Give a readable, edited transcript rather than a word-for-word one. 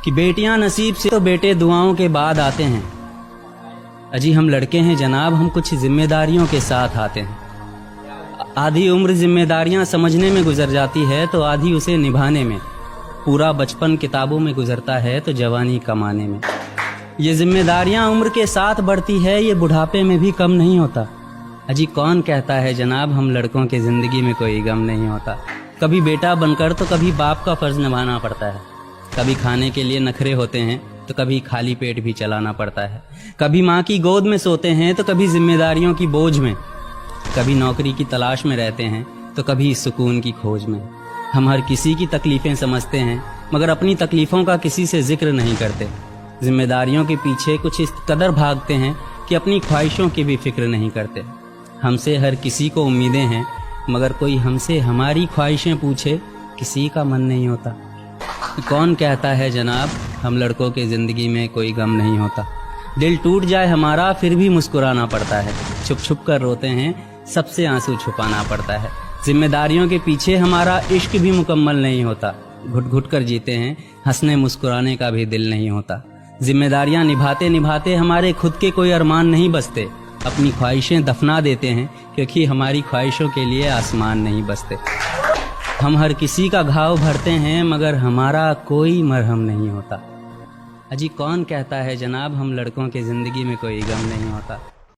کہ बेटियां नसीब से तो बेटे दुआओं के बाद आते हैं। अजी हम लड़के हैं जनाब, हम कुछ जिम्मेदारियों के साथ आते हैं। आधी उम्र जिम्मेदारियां समझने में गुजर जाती है तो आधी उसे निभाने में। पूरा बचपन किताबों में गुजरता है तो जवानी कमाने में। ये जिम्मेदारियां उम्र के साथ बढ़ती है, ये बुढ़ापे में भी कम नहीं होता। अजी कौन कहता है जनाब हम लड़कों के ज़िंदगी में कोई गम नहीं होता। कभी बेटा बनकर तो कभी बाप का फ़र्ज़ निभाना पड़ता है। कभी खाने के लिए नखरे होते हैं तो कभी खाली पेट भी चलाना पड़ता है। कभी माँ की गोद में सोते हैं तो कभी जिम्मेदारियों की बोझ में। कभी नौकरी की तलाश में रहते हैं तो कभी सुकून की खोज में। हम हर किसी की तकलीफ़ें समझते हैं मगर अपनी तकलीफ़ों का किसी से जिक्र नहीं करते। जिम्मेदारियों के पीछे कुछ इस कदर भागते हैं कि अपनी ख्वाहिशों की भी फिक्र नहीं करते। हमसे हर किसी को उम्मीदें हैं मगर कोई हमसे हमारी ख्वाहिशें पूछे किसी का मन नहीं होता। कौन कहता है जनाब हम लड़कों के ज़िंदगी में कोई गम नहीं होता। दिल टूट जाए हमारा फिर भी मुस्कुराना पड़ता है। छुप छुप कर रोते हैं सबसे आंसू छुपाना पड़ता है। जिम्मेदारियों के पीछे हमारा इश्क भी मुकम्मल नहीं होता। घुट घुट कर जीते हैं, हंसने मुस्कुराने का भी दिल नहीं होता। जिम्मेदारियां निभाते निभाते हमारे खुद के कोई अरमान नहीं बसते। अपनी ख्वाहिशें दफना देते हैं क्योंकि हमारी ख्वाहिशों के लिए आसमान नहीं बसते। हम हर किसी का घाव भरते हैं मगर हमारा कोई मरहम नहीं होता। अजी कौन कहता है जनाब हम लड़कों के ज़िंदगी में कोई गम नहीं होता।